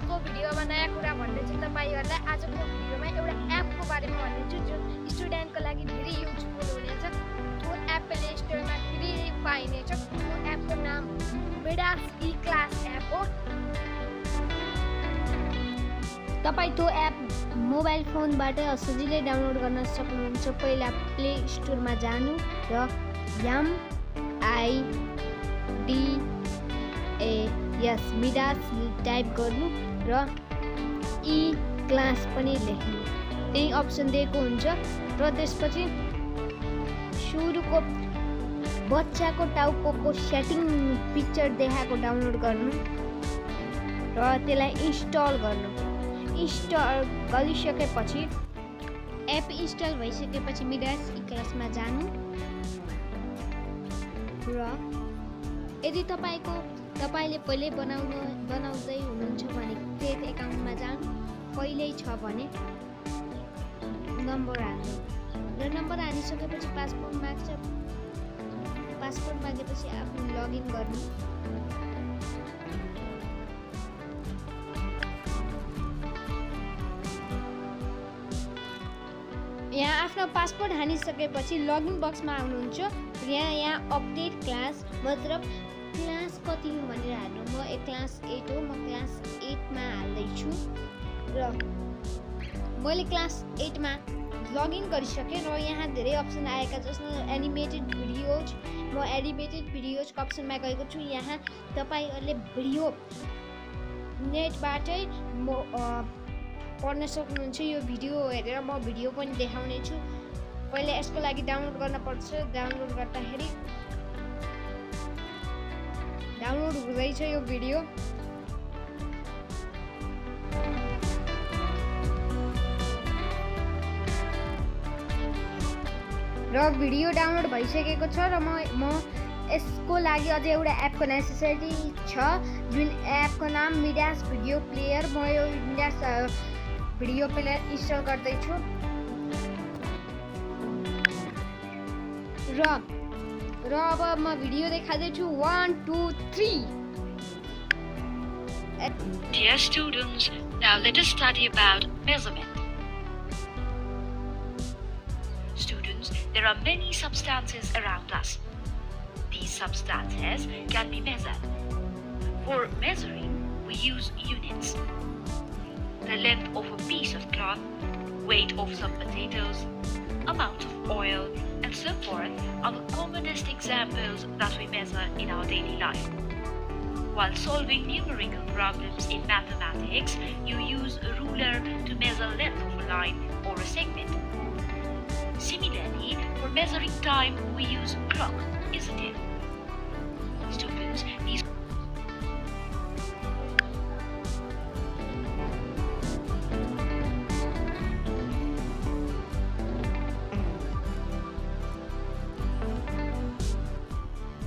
आजको भिडियोमा नयाँ कुरा भन्दैछु तपाईहरुलाई। आजको भिडियोमा एउटा एपको बारेमा भन्दैछु जुन स्टुडेन्टको लागि धेरै युजफुल हुनेछ। त्यो एप प्ले स्टोरमा फ्री पाइनेछ। त्यो एपको नाम मिडास ई क्लास एप हो। तपाई त्यो एप मोबाइल फोनबाट सजिलै डाउनलोड गर्न सक्नुहुन्छ। पहिला प्ले स्टोरमा जानु र MIDAS मिडास टाइप गर्नु र ई क्लास पनि लेख्नु। त्यही अप्सन दिएको हुन्छ र त्यसपछि सुरुको बच्चाको टाउकोको सेटिङ पिक्चर देखाएको डाउनलोड गर्नु र त्यसलाई इन्स्टल गर्नु। इन्स्टल गरिसकेपछि एप इन्स्टल भइसकेपछि मिडास ई क्लासमा जानु र यदि तपाईले पहिले बनाउँदै हुनुहुन्छ भने क्रिएट एकाउन्टमा जानु। पहिल्यै छ भने नम्बर हाल्नु र नम्बर हालिसकेपछि पासवर्ड माग्छ। पासवर्ड मागेपछि आफू लगइन गर्नु। यहाँ आफ्नो पासवर्ड हानिसकेपछि लगइन बक्समा आउनुहुन्छ। यहाँ अपडेट क्लास मतलब क्लास कति हो भनेर हाल्नु। म क्लास 8 हो, म क्लास 8 मा हाल्दैछु र मैले क्लास 8 मा लगइन गरिसकेँ र यहाँ धेरै अप्सन आएका जसमा एनिमेटेड भिडियोज। म एनिमेटेड भिडियोजको अप्सनमा गएको छु। यहाँ तपाईहरुले भिडियो नेटबाटै पढ्न सक्नुहुन्छ। यो भिडियो हेरेर म भिडियो पनि देखाउने छु। पहिले यसको लागि डाउनलोड गर्न पर्छ। डाउनलोड गर्दाखेरि डाउनलोड हुँदैछ यो भिडियो। र भिडियो डाउनलोड भइसकेको छ र म यसको लागि अझै एउटा एपको नेसेसिटी छ जुन एपको नाम मिडास भिडियो प्लेयर। म यो मिडास भिडियो प्लेयर इन्स्टल गर्दैछु र अब म video देखाउँदैछु। 1 2 3। Dear students, now let us study about measurement. Students, there are many substances around us. These substances can be measured. For measuring, we use units. The length of a piece of cloth, weight of some potatoes, amount of oil, and so forth are the commonest examples that we measure in our daily life. While solving numerical problems in mathematics, you use a ruler to measure length of a line or a segment. Similarly, for measuring time, we use clock, isn't it? Students, these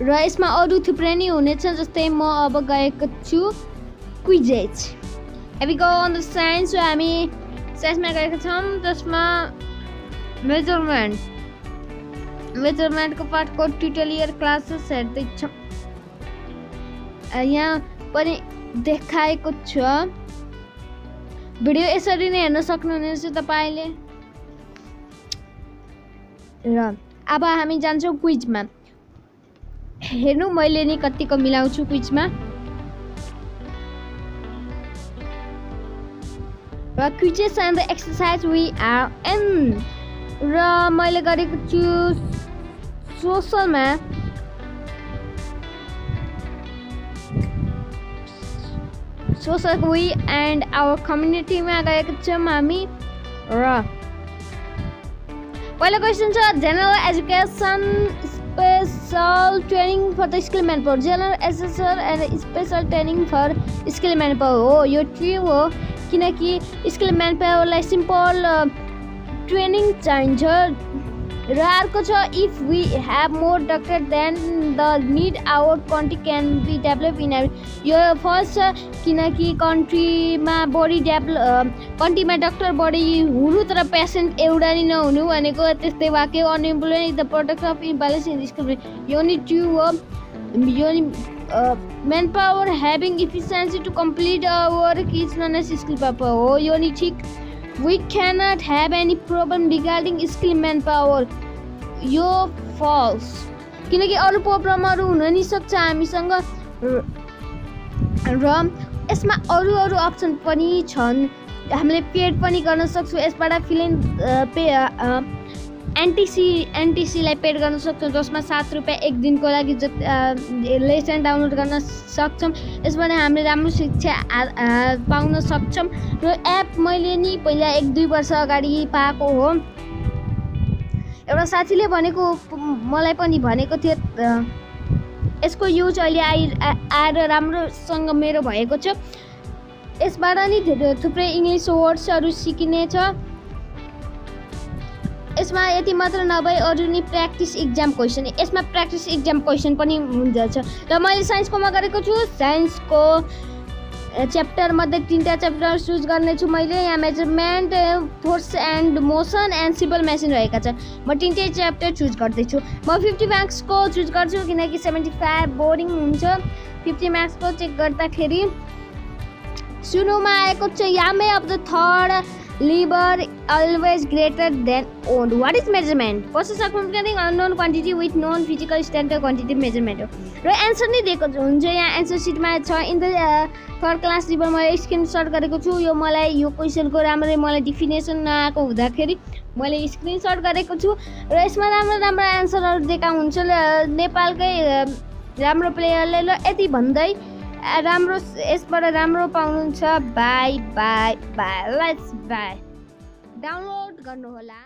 र यसमा अरु थुप्रै नै हुनेछ। जस्तै म अब गएको छु क्विजेज। हामी गो अन द साइन्स। हामी साइन्समा गएका छौँ। त्यसमा मेजरमेन्टको पार्टको ट्युटोरियल क्लासेस हेर्दैछौँ। यहाँ पनि देखाएको छ। भिडियो यसरी नै हेर्न सक्नुहुनेछ तपाईले। र अब हामी जान्छौँ क्विजमा। हेर्नु मैले नि कतिको मिलाउँछु क्विजमा। र quizzes and the exercise we are in. र मैले गरेको छु सोशलमा। सोशल वी एन्ड आवर कम्युनिटीमा गएको छौँ हामी। र पहिलो क्वेसन छ general education special training for the skill manpower. General assessor and special training for skill manpower हो। यो ट्रु हो किनकि स्किल म्यानपावरलाई सिम्पल ट्रेनिङ चाहिन्छ। र अर्को छ if we have more doctor then the need our country can be develop in. यो first छ किनकि कन्ट्रीमा कन्ट्रीमा डक्टर बढी हुनु तर पेसेन्ट एउटा नि नहुनु भनेको त्यस्तै वाक्य। Unemployed is the product of imbalance in skill. यो नि ट्रु हो। यो manpower having efficiency to complete work is none as skill power हो यो नि ठिक we cannot have any problem regarding skill manpower यो फल्स किनकि अरू प्रब्लमहरू हुन नि सक्छ हामीसँग र यसमा अरू अप्सन पनि छन् हामीले पेड पनि गर्न सक्छौँ यसबाट एनटिसीलाई पेड गर्न सक्छौँ जसमा 7 रुपियाँ एक दिनको लागि लेसन डाउनलोड गर्न सक्छौँ यसबाट हामीले राम्रो शिक्षा पाउन सक्छौँ र एप मैले नि पहिला 1-2 वर्ष अगाडि पाएको हो एउटा साथीले भनेको मलाई पनि भनेको थियो यसको युज अहिले आएर राम्रोसँग मेरो भएको छ यसबाट नि थुप्रै इङ्ग्लिस वर्ड्सहरू सिकिनेछ यसमा यति मात्र नभई अरू नि प्र्याक्टिस इक्जाम क्वेसन यसमा प्र्याक्टिस इक्जाम क्वेसन पनि हुन्छ र मैले साइन्सकोमा गरेको छु साइन्सको च्याप्टर मध्ये 3टा च्याप्टर चुज गर्नेछु मैले यहाँ measurement force and motion and simple machine रहेका छन् म 3टै च्याप्टर चुज गर्दैछु म 50 मार्क्सको चुज गर्छु किनकि 75 बोरिङ हुन्छ 50 मार्क्सको चेक गर्दाखेरि सुरुमा आएको छ यामे of the third lever always greater than one and what is measurement process of computing unknown quantity with known physical standard quantity measurement हो र एन्सर नै दिएको हुन्छ यहाँ एन्सर सिटमा छ in the third class lever मैले स्क्रिनसट गरेको छु यो मलाई यो क्वेसनको राम्ररी मलाई डिफिनेसन नआएको हुँदाखेरि मैले स्क्रिनसट गरेको छु र यसमा राम्रो एन्सरहरू दिएका हुन्छ नेपालकै राम्रो प्लेयरले ल यति भन्दै राम्रो यसबाट राम्रो पाउनुहुन्छ बाई लेट्स बाई डाउनलोड गर्नुहोला।